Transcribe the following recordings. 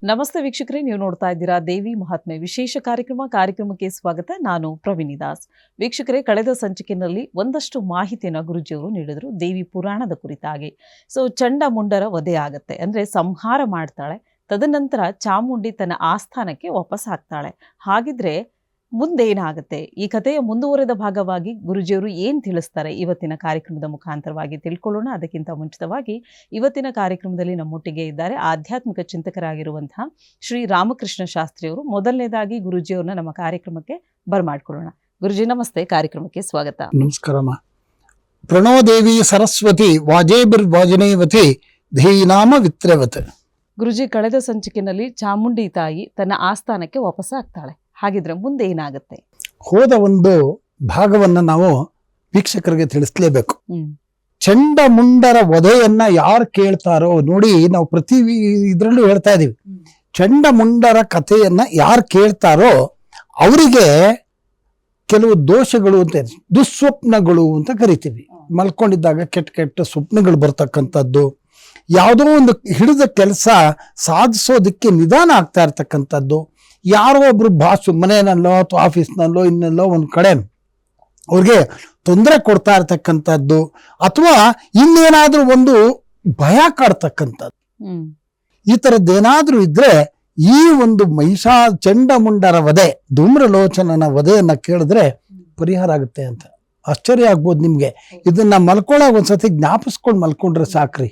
ನಮಸ್ತೆ ವೀಕ್ಷಕರೇ, ನೀವು ನೋಡ್ತಾ ಇದ್ದೀರಾ ದೇವಿ ಮಹಾತ್ಮೆ ವಿಶೇಷ ಕಾರ್ಯಕ್ರಮಕ್ಕೆ ಸ್ವಾಗತ. ನಾನು ಪ್ರವೀಣಿ ದಾಸ್. ವೀಕ್ಷಕರೇ, ಕಳೆದ ಸಂಚಿಕೆಯಲ್ಲಿ ಒಂದಷ್ಟು ಮಾಹಿತಿಯನ್ನು ಗುರುಜಿಯವರು ನೀಡಿದರು ದೇವಿ ಪುರಾಣದ ಕುರಿತಾಗಿ. ಚಂಡಮುಂಡರ ವಧೆ ಆಗತ್ತೆ, ಅಂದ್ರೆ ಸಂಹಾರ ಮಾಡ್ತಾಳೆ. ತದನಂತರ ಚಾಮುಂಡಿ ತನ್ನ ಆಸ್ಥಾನಕ್ಕೆ ವಾಪಸ್ ಹಾಕ್ತಾಳೆ. ಹಾಗಿದ್ರೆ ಮುಂದೇನಾಗುತ್ತೆ? ಈ ಕಥೆಯ ಮುಂದುವರೆದ ಭಾಗವಾಗಿ ಗುರುಜಿಯವರು ಏನ್ ತಿಳಿಸ್ತಾರೆ ಇವತ್ತಿನ ಕಾರ್ಯಕ್ರಮದ ಮುಖಾಂತರವಾಗಿ ತಿಳ್ಕೊಳ್ಳೋಣ. ಅದಕ್ಕಿಂತ ಮುಂಚಿತವಾಗಿ ಇವತ್ತಿನ ಕಾರ್ಯಕ್ರಮದಲ್ಲಿ ನಮ್ಮೊಟ್ಟಿಗೆ ಇದ್ದಾರೆ ಆಧ್ಯಾತ್ಮಿಕ ಚಿಂತಕರಾಗಿರುವಂತಹ ಶ್ರೀ ರಾಮಕೃಷ್ಣ ಶಾಸ್ತ್ರಿಯವರು. ಮೊದಲನೇದಾಗಿ ಗುರುಜಿಯವ್ರನ್ನ ನಮ್ಮ ಕಾರ್ಯಕ್ರಮಕ್ಕೆ ಬರಮಾಡ್ಕೊಳ್ಳೋಣ. ಗುರುಜಿ ನಮಸ್ತೆ, ಕಾರ್ಯಕ್ರಮಕ್ಕೆ ಸ್ವಾಗತ. ನಮಸ್ಕಾರಮ್ಮ. ಪ್ರಣೋ ದೇವಿ ಸರಸ್ವತಿ ವಾಜೇಬಿರ್ವಾಜನೇವತಿ ಧೀನಾಮ ವಿತ್ರವತ್. ಗುರುಜಿ, ಕಳೆದ ಸಂಚಿಕೆಯಲ್ಲಿ ಚಾಮುಂಡಿ ತಾಯಿ ತನ್ನ ಆಸ್ಥಾನಕ್ಕೆ ವಾಪಸ್ ಆಗ್ತಾಳೆ. ಹಾಗಿದ್ರೆ ಮುಂದೆ ಏನಾಗುತ್ತೆ? ಹೋದ ಒಂದು ಭಾಗವನ್ನ ನಾವು ವೀಕ್ಷಕರಿಗೆ ತಿಳಿಸ್ಲೇಬೇಕು. ಚಂಡಮುಂಡರ ವಧೆಯನ್ನ ಯಾರು ಕೇಳ್ತಾರೋ ನೋಡಿ, ನಾವು ಪ್ರತಿ ಇದ್ರಲ್ಲೂ ಹೇಳ್ತಾ ಇದೀವಿ, ಚಂಡಮುಂಡರ ಕಥೆಯನ್ನ ಯಾರು ಕೇಳ್ತಾರೋ ಅವರಿಗೆ ಕೆಲವು ದೋಷಗಳು ಅಂತ, ದುಸ್ವಪ್ನಗಳು ಅಂತ ಕರಿತೀವಿ. ಮಲ್ಕೊಂಡಿದ್ದಾಗ ಕೆಟ್ಟ ಕೆಟ್ಟ ಸ್ವಪ್ನಗಳು ಬರ್ತಕ್ಕಂಥದ್ದು, ಯಾವುದೋ ಒಂದು ಹಿಡಿದ ಕೆಲಸ ಸಾಧಿಸೋದಕ್ಕೆ ನಿಧಾನ ಆಗ್ತಾ ಇರ್ತಕ್ಕಂಥದ್ದು, ಯಾರೋ ಒಬ್ರು ಬಾಸು ಮನೆಯಲ್ಲೋ ಅಥವಾ ಆಫೀಸ್ನಲ್ಲೋ ಇನ್ನೆಲ್ಲೋ ಒಂದು ಕಡೆ ಅವ್ರಿಗೆ ತೊಂದರೆ ಕೊಡ್ತಾ ಇರ್ತಕ್ಕಂಥದ್ದು, ಅಥವಾ ಇನ್ನೇನಾದ್ರೂ ಒಂದು ಭಯ ಕಾಡ್ತಕ್ಕಂಥದ್ದು, ಈ ಥರದ್ದೇನಾದ್ರೂ ಇದ್ರೆ ಈ ಒಂದು ಚಂಡಮುಂಡರ ವಧೆ, ಧೂಮ್ರಲೋಚನನ ವಧೆಯನ್ನ ಕೇಳಿದ್ರೆ ಪರಿಹಾರ ಆಗುತ್ತೆ ಅಂತ. ಆಶ್ಚರ್ಯ ಆಗ್ಬೋದು ನಿಮ್ಗೆ. ಇದನ್ನ ಮಲ್ಕೊಳ್ಳೋಕೆ ಒಂದ್ಸತಿ ಜ್ಞಾಪಿಸ್ಕೊಂಡು ಮಲ್ಕೊಂಡ್ರೆ ಸಾಕ್ರಿ,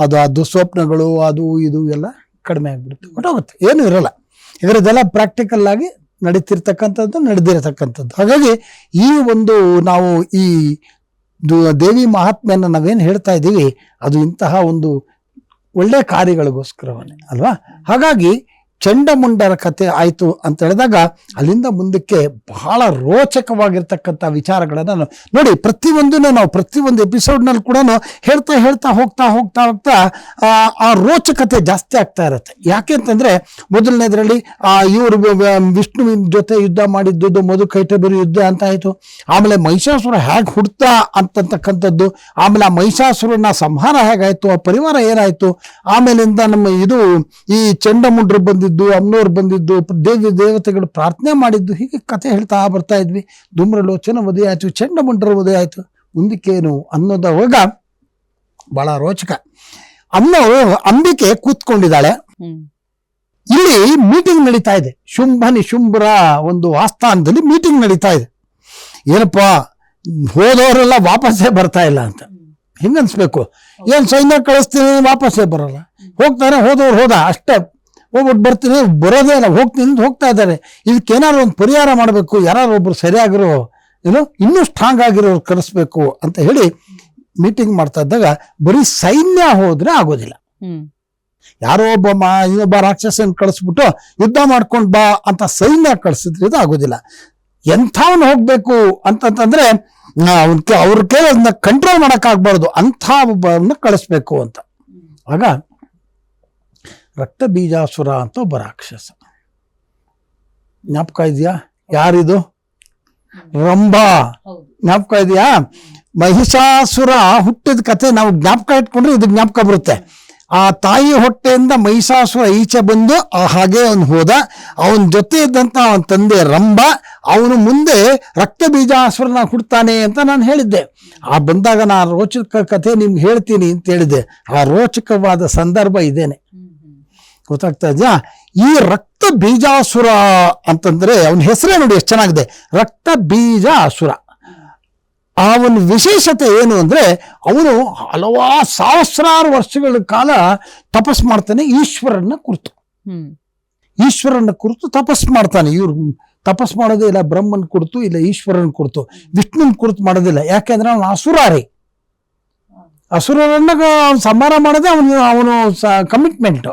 ಅದು ಆ ದುಸ್ವಪ್ನಗಳು ಅದು ಇದು ಎಲ್ಲ ಕಡಿಮೆ ಆಗ್ಬಿಡುತ್ತೆ, ಹೊಟ್ಟೋಗುತ್ತೆ, ಏನು ಇರಲ್ಲ. ಇದರದೆಲ್ಲ ಪ್ರಾಕ್ಟಿಕಲ್ ಆಗಿ ನಡೆದಿರತಕ್ಕಂಥದ್ದು. ಹಾಗಾಗಿ ಈ ಒಂದು ನಾವು ಈ ದೇವಿ ಮಹಾತ್ಮೆಯನ್ನು ನಾವೇನು ಹೇಳ್ತಾ ಇದ್ದೀವಿ, ಅದು ಇಂತಹ ಒಂದು ಒಳ್ಳೆ ಕಾರ್ಯಗಳಿಗೋಸ್ಕರವೇ ಅಲ್ವಾ. ಹಾಗಾಗಿ ಚಂಡಮುಂಡರ ಕಥೆ ಆಯ್ತು ಅಂತ ಹೇಳಿದಾಗ ಅಲ್ಲಿಂದ ಮುಂದಕ್ಕೆ ಬಹಳ ರೋಚಕವಾಗಿರ್ತಕ್ಕಂಥ ವಿಚಾರಗಳನ್ನ ನೋಡಿ, ನಾವು ಪ್ರತಿಯೊಂದು ಎಪಿಸೋಡ್ನಲ್ಲಿ ಕೂಡ ಹೇಳ್ತಾ ಹೋಗ್ತಾ ಆ ರೋಚಕತೆ ಜಾಸ್ತಿ ಆಗ್ತಾ ಇರುತ್ತೆ. ಯಾಕೆ ಅಂತಂದ್ರೆ, ಮೊದಲನೇದ್ರಲ್ಲಿ ಇವರು ವಿಷ್ಣುವಿನ ಜೊತೆ ಯುದ್ಧ ಮಾಡಿದ್ದು ಮಧುಕೈಟಭರ ಯುದ್ಧ ಅಂತ ಆಯ್ತು. ಆಮೇಲೆ ಮಹಿಷಾಸುರ ಹೇಗೆ ಹುಡ್ತಾ ಅಂತಕ್ಕಂಥದ್ದು, ಆಮೇಲೆ ಆ ಮಹಿಷಾಸುರನ ಸಂಹಾರ ಹೇಗಾಯ್ತು, ಆ ಪರಿವಾರ ಏನಾಯ್ತು, ಆಮೇಲಿಂದ ನಮ್ಮ ಈ ಚಂಡಮುಂಡರು ಬಂದಿದ್ದು, ಅಮ್ನೋರು ಬಂದಿದ್ದು, ದೇವತೆಗಳು ಪ್ರಾರ್ಥನೆ ಮಾಡಿದ್ದು, ಹೀಗೆ ಕಥೆ ಹೇಳ್ತಾ ಬರ್ತಾ ಇದ್ವಿ. ಧೂಮ್ರಲೋಚನ ವಧೆ ಆಯ್ತು, ಚಂಡಮುಂಡರ ವಧೆ ಆಯ್ತು, ಮುಂದಕ್ಕೇನು ಅನ್ನೋದವಾಗ ಬಹಳ ರೋಚಕ. ಅಂಬಿಕೆ ಕೂತ್ಕೊಂಡಿದ್ದಾಳೆ. ಇಲ್ಲಿ ಮೀಟಿಂಗ್ ನಡೀತಾ ಇದೆ, ಶುಂಭರ ಒಂದು ಆಸ್ಥಾನದಲ್ಲಿ ಮೀಟಿಂಗ್ ನಡೀತಾ ಇದೆ. ಏನಪ್ಪಾ, ಹೋದವರೆಲ್ಲ ವಾಪಸ್ಸೇ ಬರ್ತಾ ಇಲ್ಲ ಅಂತ ಹಿಂಗನ್ಸ್ಬೇಕು. ಏನ್ ಸೈನ್ಯ ಕಳಿಸ್ತೀನಿ, ವಾಪಸ್ಸೇ ಬರಲ್ಲ, ಹೋಗ್ತಾರೆ, ಹೋದವ್ರು ಹೋದ ಅಷ್ಟೇ, ಹೋಗ್ಬಿಟ್ಟು ಬರ್ತೀನಿ, ಬರೋದೇ ಇಲ್ಲ, ಹೋಗ್ತಾ ಇದ್ದಾರೆ. ಇದಕ್ಕೇನಾದ್ರು ಒಂದು ಪರಿಹಾರ ಮಾಡಬೇಕು, ಯಾರು ಒಬ್ರು ಸರಿಯಾಗಿರೋ ಇನ್ನೂ ಸ್ಟ್ರಾಂಗ್ ಆಗಿರೋರು ಕರೆಸ್ಬೇಕು ಅಂತ ಹೇಳಿ ಮೀಟಿಂಗ್ ಮಾಡ್ತಾ ಇದ್ದಾಗ ಬರೀ ಸೈನ್ಯ ಹೋದ್ರೆ ಆಗೋದಿಲ್ಲ. ಯಾರೋ ಇನ್ನೊಬ್ಬ ರಾಕ್ಷಸನ್ ಕಳಿಸ್ಬಿಟ್ಟು ಯುದ್ಧ ಮಾಡ್ಕೊಂಡ್ ಬಾ ಅಂತ ಸೈನ್ಯ ಕಳಿಸಿದ್ರೆ ಇದು ಆಗೋದಿಲ್ಲ. ಎಂಥವನ್ನ ಹೋಗ್ಬೇಕು ಅಂತಂದ್ರೆ ಅವ್ರ ಕೈಲಿ ಅದನ್ನ ಕಂಟ್ರೋಲ್ ಮಾಡಕ್ ಆಗ್ಬಾರ್ದು, ಅಂಥ ಒಬ್ಬರನ್ನ ಕಳಿಸ್ಬೇಕು ಅಂತ. ಆಗ ರಕ್ತ ಬೀಜಾಸುರ ಅಂತ ಒಬ್ಬ ರಾಕ್ಷಸ, ಜ್ಞಾಪಕ ಇದೆಯಾ? ಯಾರಿದು? ರಂಭಾ. ಜ್ಞಾಪಕ ಇದೆಯಾ? ಮಹಿಷಾಸುರ ಹುಟ್ಟಿದ ಕತೆ ನಾವು ಜ್ಞಾಪಕ ಇಟ್ಕೊಂಡ್ರೆ ಇದು ಜ್ಞಾಪಕ ಬರುತ್ತೆ. ಆ ತಾಯಿ ಹೊಟ್ಟೆಯಿಂದ ಮಹಿಷಾಸುರ ಈಚೆ ಬಂದು ಹಾಗೆ ಅವನು ಹೋದ. ಅವನ ಜೊತೆ ಇದ್ದಂತ ಅವನ ತಂದೆ ರಂಭ, ಅವನು ಮುಂದೆ ರಕ್ತ ಬೀಜಾಸುರನ ಹುಡ್ತಾನೆ ಅಂತ ನಾನು ಹೇಳಿದ್ದೆ. ಬಂದಾಗ ನಾನು ರೋಚಕ ಕಥೆ ನಿಮ್ಗೆ ಹೇಳ್ತೀನಿ ಅಂತ ಹೇಳಿದ್ದೆ. ಆ ರೋಚಕವಾದ ಸಂದರ್ಭ ಇದೇನೆ, ಗೊತ್ತಾಗ್ತಾ ಇದೆಯಾ? ಈ ರಕ್ತ ಬೀಜಾಸುರ ಅಂತಂದ್ರೆ ಅವನ ಹೆಸರೇ ನೋಡಿ ಎಷ್ಟು ಚೆನ್ನಾಗಿದೆ, ರಕ್ತ ಬೀಜ ಅಸುರ. ಅವನ ವಿಶೇಷತೆ ಏನು ಅಂದ್ರೆ, ಅವನು ಸಹಸ್ರಾರು ವರ್ಷಗಳ ಕಾಲ ತಪಸ್ ಮಾಡ್ತಾನೆ ಈಶ್ವರನ ಕುರಿತು ತಪಸ್ ಮಾಡ್ತಾನೆ. ಇವ್ರು ತಪಸ್ ಮಾಡೋದೇ ಇಲ್ಲ ಬ್ರಹ್ಮನ್ ಕುರಿತು, ಇಲ್ಲ ಈಶ್ವರನ ಕುರಿತು, ವಿಷ್ಣುನ್ ಕುರಿತು ಮಾಡೋದಿಲ್ಲ. ಯಾಕೆಂದ್ರೆ ಅವನು ಅಸುರರನ್ನ ಸಂಹಾರ ಮಾಡೋದೇ ಅವನು ಕಮಿಟ್ಮೆಂಟ್.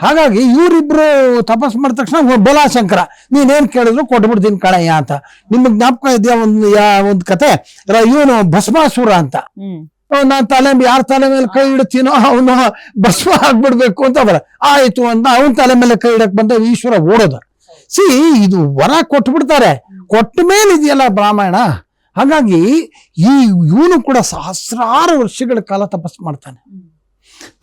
ಹಾಗಾಗಿ ಇವರಿಬ್ರು ತಪಸ್ ಮಾಡಿದ ತಕ್ಷಣ ಬೋಲಾಶಂಕರ, ನೀನೇನ್ ಕೇಳಿದ್ರು ಕೊಟ್ಬಿಡ್ತೀನಿ ಕಣಯ್ಯ ಅಂತ. ನಿಮ್ಗೆ ಜ್ಞಾಪಕ ಇದೆಯಾ ಒಂದು ಕತೆ? ಇವನು ಭಸ್ಮಾಸುರ ಅಂತ, ನಾನು ಯಾರ ತಲೆ ಮೇಲೆ ಕೈ ಇಡ್ತೀನೋ ಅವನು ಭಸ್ಮ ಆಗ್ಬಿಡ್ಬೇಕು ಅಂತ ಆಯ್ತು ಅಂತ ಅವನ ತಲೆ ಮೇಲೆ ಕೈ ಇಡಕ್ ಬಂದ ಈಶ್ವರ ಓಡೋದು. ಇದು ವರ ಕೊಟ್ಬಿಡ್ತಾರೆ, ಕೊಟ್ಟ ಮೇಲೆ ಇದೆಯಲ್ಲ ಬ್ರಾಹ್ಮಣ. ಹಾಗಾಗಿ ಇವನು ಕೂಡ ಸಹಸ್ರಾರು ವರ್ಷಗಳ ಕಾಲ ತಪಸ್ ಮಾಡ್ತಾನೆ.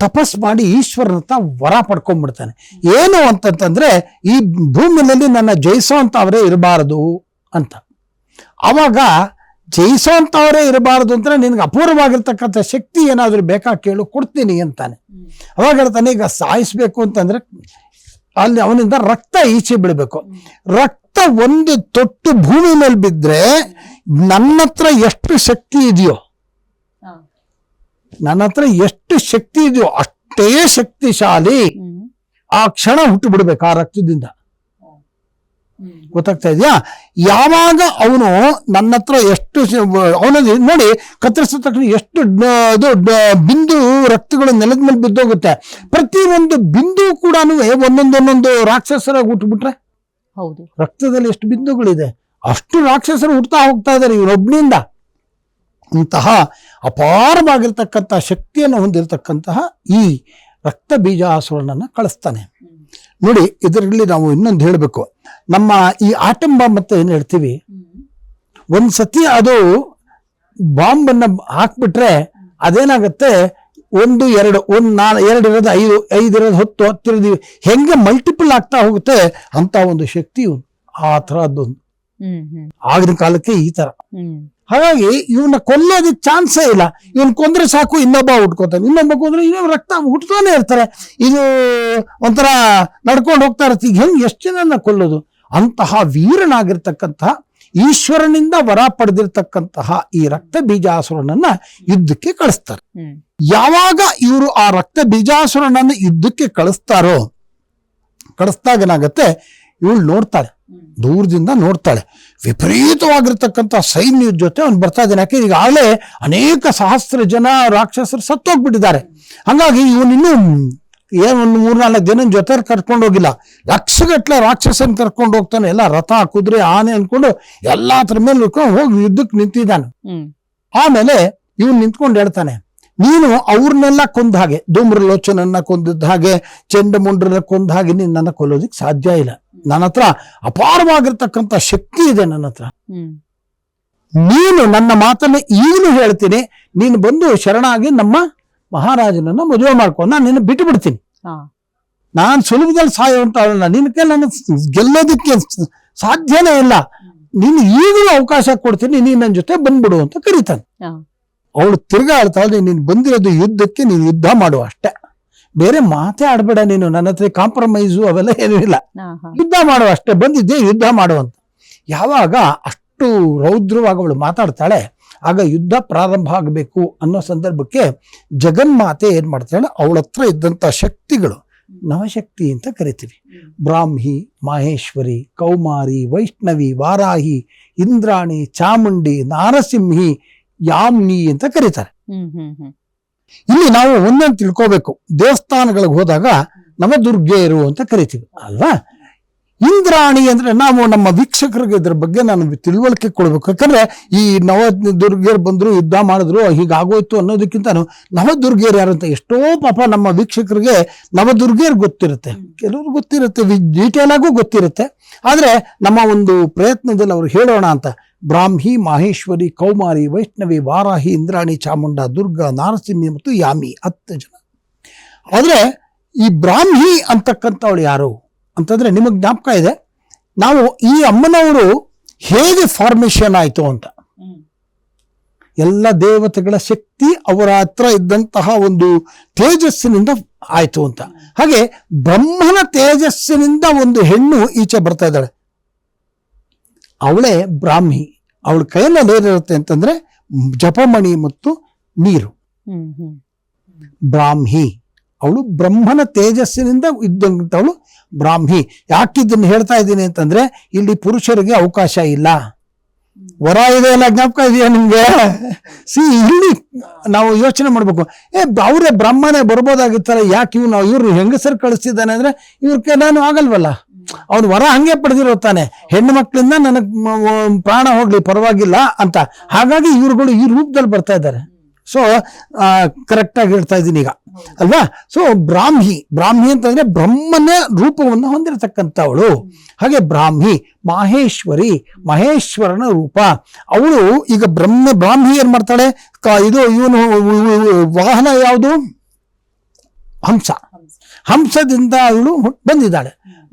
ತಪಸ್ ಮಾಡಿ ಈಶ್ವರನ ಹತ್ರ ವರ ಪಡ್ಕೊಂಡ್ಬಿಡ್ತಾನೆ. ಏನು ಅಂತಂತಂದ್ರೆ ಈ ಭೂಮಿಯಲ್ಲಿ ನನ್ನ ಜಯಿಸೋ ಅಂತವರೇ ಇರಬಾರದು ಅಂತ. ಅವಾಗ ಜಯಿಸೋ ಅಂತವರೇ ಇರಬಾರದು ಅಂದ್ರೆ ನಿನ್ಗೆ ಅಪೂರ್ವವಾಗಿರ್ತಕ್ಕಂಥ ಶಕ್ತಿ ಏನಾದ್ರು ಬೇಕಾ ಕೇಳು, ಕೊಡ್ತೀನಿ ಅಂತಾನೆ. ಅವಾಗ ಹೇಳ್ತಾನೆ, ಈಗ ಸಾಯಿಸ್ಬೇಕು ಅಂತಂದ್ರೆ ಅಲ್ಲಿ ಅವನಿಂದ ರಕ್ತ ಈಚೆ ಬಿಡಬೇಕು. ರಕ್ತ ಒಂದು ತೊಟ್ಟು ಭೂಮಿ ಮೇಲೆ ಬಿದ್ರೆ ನನ್ನ ಹತ್ರ ಎಷ್ಟು ಶಕ್ತಿ ಇದೆಯೋ, ನನ್ನ ಹತ್ರ ಎಷ್ಟು ಶಕ್ತಿ ಇದೆಯೋ ಅಷ್ಟೇ ಶಕ್ತಿಶಾಲಿ ಆ ಕ್ಷಣ ಹುಟ್ಟು ಬಿಡ್ಬೇಕು ಆ ರಕ್ತದಿಂದ. ಗೊತ್ತಾಗ್ತಾ ಇದೆಯಾ? ಯಾವಾಗ ಅವನು ನನ್ನ ಹತ್ರ ಎಷ್ಟು ಅವನ ನೋಡಿ ಕತ್ತರಿಸಿದ ತಕ್ಷಣ ಎಷ್ಟು ಬಿಂದು ರಕ್ತಗಳು ನೆಲದ ಮೇಲೆ ಬಿದ್ದೋಗುತ್ತೆ. ಪ್ರತಿ ಒಂದು ಬಿಂದು ಕೂಡ ಒಂದೊಂದೊಂದೊಂದು ರಾಕ್ಷಸರಾಗಿ ಹುಟ್ಟುಬಿಟ್ರೆ, ಹೌದು, ರಕ್ತದಲ್ಲಿ ಎಷ್ಟು ಬಿಂದುಗಳಿದೆ ಅಷ್ಟು ರಾಕ್ಷಸರು ಹುಡ್ತಾ ಹೋಗ್ತಾ ಇದ್ದಾರೆ ಇವನೊಬ್ಬನಿಂದ. ಇಂತಹ ಅಪಾರವಾಗಿರ್ತಕ್ಕಂಥ ಶಕ್ತಿಯನ್ನು ಹೊಂದಿರತಕ್ಕಂತಹ ಈ ರಕ್ತ ಬೀಜಾಸುರನನ್ನ ಕಳಿಸ್ತಾನೆ. ನೋಡಿ, ಇದರಲ್ಲಿ ನಾವು ಇನ್ನೊಂದು ಹೇಳಬೇಕು. ನಮ್ಮ ಈ ಆಟಂ ಬಾಂಬ್ ಅಂತ ಏನ್ ಹೇಳ್ತೀವಿ, ಒಂದ್ಸತಿ ಅದು ಬಾಂಬನ್ನ ಹಾಕ್ಬಿಟ್ರೆ ಅದೇನಾಗತ್ತೆ, 1 2 1 4 2 ಇರೋದು 5 5 ಇರೋದು 10 10 ಇರೋದು ಹೆಂಗೆ ಮಲ್ಟಿಪಲ್ ಆಗ್ತಾ ಹೋಗುತ್ತೆ ಅಂತ ಒಂದು ಶಕ್ತಿ ಆ ಥರದ್ದೊಂದು ಆಗಿನ ಕಾಲಕ್ಕೆ ಈ ತರ. ಹಾಗಾಗಿ ಇವನ್ನ ಕೊಲ್ಲೋದಕ್ಕೆ ಚಾನ್ಸೇ ಇಲ್ಲ. ಇವನ್ ಕೊಂದ್ರೆ ಸಾಕು, ಇನ್ನೊಬ್ಬ ಹುಟ್ಕೋತಾನೆ, ಇನ್ನೊಬ್ಬ ಕೊಂದ್ರೆ ಇನ್ನೊಬ್ಬ ರಕ್ತ ಹುಟ್ತಾನೆ ಇರ್ತಾರೆ. ಇದು ಒಂಥರ ನಡ್ಕೊಂಡು ಹೋಗ್ತಾ ಇರ್ತೀವಿ. ಈಗ ಹೆಂಗ್ ಎಷ್ಟು ಜನನ್ನ ಕೊಲ್ಲೋದು? ಅಂತಹ ವೀರನಾಗಿರ್ತಕ್ಕಂತಹ ಈಶ್ವರನಿಂದ ವರ ಪಡೆದಿರ್ತಕ್ಕಂತಹ ಈ ರಕ್ತ ಬೀಜಾಸುರನನ್ನ ಯುದ್ಧಕ್ಕೆ ಕಳಿಸ್ತಾರೆ. ಯಾವಾಗ ಇವರು ಆ ರಕ್ತ ಬೀಜಾಸುರನನ್ನ ಯುದ್ಧಕ್ಕೆ ಕಳಿಸ್ದಾಗ ಏನಾಗತ್ತೆ, ಇವಳು ನೋಡ್ತಾಳೆ, ದೂರದಿಂದ ನೋಡ್ತಾಳೆ, ವಿಪರೀತವಾಗಿರ್ತಕ್ಕಂಥ ಸೈನ್ಯದ ಜೊತೆ ಅವ್ನು ಬರ್ತಾ ಇದ್ದಾನೆ. ಯಾಕೆ ಈಗಾಗಲೇ ಅನೇಕ ಸಹಸ್ರ ಜನ ರಾಕ್ಷಸರು ಸತ್ತೋಗ್ಬಿಟ್ಟಿದ್ದಾರೆ. ಹಂಗಾಗಿ ಇವನಿನ್ನೂ ಒಂದು 3-4 ಜನ ಜೊತೆ ಕರ್ಕೊಂಡು ಹೋಗಿಲ್ಲ, ಲಕ್ಷಗಟ್ಲೆ ರಾಕ್ಷಸನ್ ಕರ್ಕೊಂಡು ಹೋಗ್ತಾನೆ. ಎಲ್ಲ ರಥ, ಕುದುರೆ, ಆನೆ ಅನ್ಕೊಂಡು ಎಲ್ಲಾ ತರ ಮೇಲೆ ಹೋಗಿ ಯುದ್ಧಕ್ಕೆ ನಿಂತಿದ್ದಾನೆ. ಆಮೇಲೆ ಇವನು ನಿಂತ್ಕೊಂಡು ಹೇಳ್ತಾನೆ, ನೀನು ಅವ್ರನ್ನೆಲ್ಲ ಕೊಂದ ಹಾಗೆ, ಧೂಮ್ರಲೋಚನನ್ನ ಕೊಂದಿದ್ದ ಹಾಗೆ, ಚಂಡಮುಂಡ್ರನ್ನ ಕೊಂದ ಹಾಗೆ ನೀನು ನನ್ನ ಕೊಲ್ಲೋದಿಕ್ ಸಾಧ್ಯ ಇಲ್ಲ. ನನ್ನ ಹತ್ರ ಅಪಾರವಾಗಿರ್ತಕ್ಕಂಥ ಶಕ್ತಿ ಇದೆ ನನ್ನ ಹತ್ರ. ನೀನು ನನ್ನ ಮಾತನ್ನ ಈಗಲೂ ಹೇಳ್ತೀನಿ, ನೀನು ಬಂದು ಶರಣಾಗಿ ನಮ್ಮ ಮಹಾರಾಜನನ್ನ ಮದುವೆ ಮಾಡ್ಕೊಂಡು ನಾನು ನಿನ್ನ ಬಿಟ್ಟು ಬಿಡ್ತೀನಿ. ನಾನ್ ಸುಲಭದಲ್ಲಿ ಸಾಯುವಂತ ಅವಳನ್ನ ನಿನಗೆ ನಾನು ಗೆಲ್ಲೋದಕ್ಕೆ ಸಾಧ್ಯನೇ ಇಲ್ಲ. ನೀನು ಈಗಲೂ ಅವಕಾಶ ಕೊಡ್ತೀನಿ, ನೀನ್ ನನ್ನ ಜೊತೆ ಬಂದ್ಬಿಡು ಅಂತ ಕರೀತಾನೆ. ಅವಳು ತಿರ್ಗಾ ಹೇಳ್ತಾಳೆ, ನೀನು ಬಂದಿರೋದು ಯುದ್ಧಕ್ಕೆ, ನೀನು ಯುದ್ಧ ಮಾಡುವ ಅಷ್ಟೇ, ಬೇರೆ ಮಾತೇ ಆಡ್ಬೇಡ ನೀನು, ನನ್ನ ಹತ್ರ ಕಾಂಪ್ರಮೈಸು ಅವೆಲ್ಲ ಏನೂ ಇಲ್ಲ, ಯುದ್ಧ ಮಾಡುವ ಅಷ್ಟೇ, ಬಂದಿದ್ದೆ ಯುದ್ಧ ಮಾಡುವಂತ. ಯಾವಾಗ ಅಷ್ಟು ರೌದ್ರವಾಗಿ ಅವಳು ಮಾತಾಡ್ತಾಳೆ, ಆಗ ಯುದ್ಧ ಪ್ರಾರಂಭ ಆಗಬೇಕು ಅನ್ನೋ ಸಂದರ್ಭಕ್ಕೆ ಜಗನ್ಮಾತೆ ಏನ್ ಮಾಡ್ತಾಳೆ, ಅವಳ ಹತ್ರ ಇದ್ದಂತ ಶಕ್ತಿಗಳು, ನವಶಕ್ತಿ ಅಂತ ಕರಿತೀವಿ, ಬ್ರಾಹ್ಮಿ, ಮಾಹೇಶ್ವರಿ, ಕೌಮಾರಿ, ವೈಷ್ಣವಿ, ವಾರಾಹಿ, ಇಂದ್ರಾಣಿ, ಚಾಮುಂಡಿ, ನಾರಸಿಂಹಿ, ಯಾಮ್ನಿ ಅಂತ ಕರೀತಾರೆ. ಇಲ್ಲಿ ನಾವು ಒಂದೊಂದು ತಿಳ್ಕೋಬೇಕು. ದೇವಸ್ಥಾನಗಳಿಗೆ ಹೋದಾಗ ನವದುರ್ಗೆಯರು ಅಂತ ಕರಿತೀವಿ ಅಲ್ವಾ. ಇಂದ್ರಾಣಿ ಅಂದ್ರೆ ನಾವು ನಮ್ಮ ವೀಕ್ಷಕರಿಗೆ ಇದ್ರ ಬಗ್ಗೆ ನಾನು ತಿಳುವಳಿಕೆ ಕೊಡ್ಬೇಕು. ಯಾಕಂದ್ರೆ ಈ ನವದುರ್ಗೆಯರು ಬಂದ್ರು, ಯುದ್ಧ ಮಾಡಿದ್ರು, ಹೀಗಾಗೋಯ್ತು ಅನ್ನೋದಕ್ಕಿಂತ ನವದುರ್ಗೆಯರು ಯಾರಂತ ಎಷ್ಟೋ ಪಾಪ ನಮ್ಮ ವೀಕ್ಷಕರಿಗೆ ನವದುರ್ಗೆಯರು ಗೊತ್ತಿರುತ್ತೆ, ಕೆಲವ್ರು ಗೊತ್ತಿರುತ್ತೆ, ಡೀಟೇಲ್ ಆಗೂ ಗೊತ್ತಿರುತ್ತೆ. ಆದ್ರೆ ನಮ್ಮ ಒಂದು ಪ್ರಯತ್ನದಲ್ಲಿ ಅವ್ರು ಹೇಳೋಣ ಅಂತ. ಬ್ರಾಹ್ಮಿ, ಮಾಹೇಶ್ವರಿ, ಕೌಮಾರಿ, ವೈಷ್ಣವಿ, ವಾರಾಹಿ, ಇಂದ್ರಾಣಿ, ಚಾಮುಂಡ, ದುರ್ಗಾ, ನಾರಸಿಂಹಿ ಮತ್ತು ಯಾಮಿ, 10 ಜನ. ಆದ್ರೆ ಈ ಬ್ರಾಹ್ಮಿ ಅಂತಕ್ಕಂಥವಳು ಯಾರು ಅಂತಂದ್ರೆ, ನಿಮಗ್ ಜ್ಞಾಪಕ ಇದೆ, ನಾವು ಈ ಅಮ್ಮನವರು ಹೇಗೆ ಫಾರ್ಮೇಶನ್ ಆಯ್ತು ಅಂತ. ಎಲ್ಲ ದೇವತೆಗಳ ಶಕ್ತಿ ಅವರ ಹತ್ರ ಇದ್ದಂತಹ ಒಂದು ತೇಜಸ್ಸಿನಿಂದ ಆಯ್ತು ಅಂತ. ಹಾಗೆ ಬ್ರಹ್ಮನ ತೇಜಸ್ಸಿನಿಂದ ಒಂದು ಹೆಣ್ಣು ಈಚೆ ಬರ್ತಾ ಇದ್ದಾಳೆ, ಅವಳೇ ಬ್ರಾಹ್ಮಿ. ಅವಳ ಕೈಯಲ್ಲಿ ಏನಿರುತ್ತೆ ಅಂತಂದ್ರೆ ಜಪಮಣಿ ಮತ್ತು ನೀರು. ಬ್ರಾಹ್ಮಿ ಅವಳು ಬ್ರಹ್ಮನ ತೇಜಸ್ಸಿನಿಂದ ಇದ್ದಂಥವಳು ಬ್ರಾಹ್ಮಿ. ಯಾಕಿದ್ದನ್ನು ಹೇಳ್ತಾ ಇದ್ದೀನಿ ಅಂತಂದ್ರೆ, ಇಲ್ಲಿ ಪುರುಷರಿಗೆ ಅವಕಾಶ ಇಲ್ಲ. ವರ ಇದೆ ಎಲ್ಲ ಜ್ಞಾಪಕ ಇದೆಯಾ ನಿಮ್ಗೆ? ಇಲ್ಲಿ ನಾವು ಯೋಚನೆ ಮಾಡ್ಬೇಕು, ಅವರೇ ಬ್ರಹ್ಮನೇ ಬರ್ಬೋದಾಗಿತ್ತಲ್ಲ, ಯಾಕೆ ಇವ್ರು ಹೆಂಗಸರು ಕಳಿಸ್ತಿದ್ದಾನೆ ಅಂದ್ರೆ ಇವ್ರ ನಾನು ಆಗಲ್ವಲ್ಲ, ಅವ್ನು ವರ ಹಂಗೆ ಪಡೆದಿರೋ ತಾನೆ, ಹೆಣ್ಣು ಮಕ್ಕಳಿಂದ ನನಗ್ ಪ್ರಾಣ ಹೋಗ್ಲಿ ಪರವಾಗಿಲ್ಲ ಅಂತ. ಹಾಗಾಗಿ ಇವ್ರುಗಳು ಈ ರೂಪದಲ್ಲಿ ಬರ್ತಾ ಇದ್ದಾರೆ. ಸೊ ಕರೆಕ್ಟ್ ಆಗಿ ಹೇಳ್ತಾ ಇದ್ದೀನಿ ಈಗ ಅಲ್ವಾ. ಸೊ ಬ್ರಾಹ್ಮಿ ಅಂತಂದ್ರೆ ಬ್ರಹ್ಮನ ರೂಪವನ್ನು ಹೊಂದಿರತಕ್ಕಂಥವಳು. ಹಾಗೆ ಬ್ರಾಹ್ಮಿ, ಮಾಹೇಶ್ವರಿ, ಮಹೇಶ್ವರನ ರೂಪ ಅವಳು. ಈಗ ಬ್ರಾಹ್ಮಿ ಏನ್ ಮಾಡ್ತಾಳೆ, ಇವನು ವಾಹನ ಯಾವುದು, ಹಂಸದಿಂದ ಅವಳು ಬಂದಿದ್ದಾಳೆ.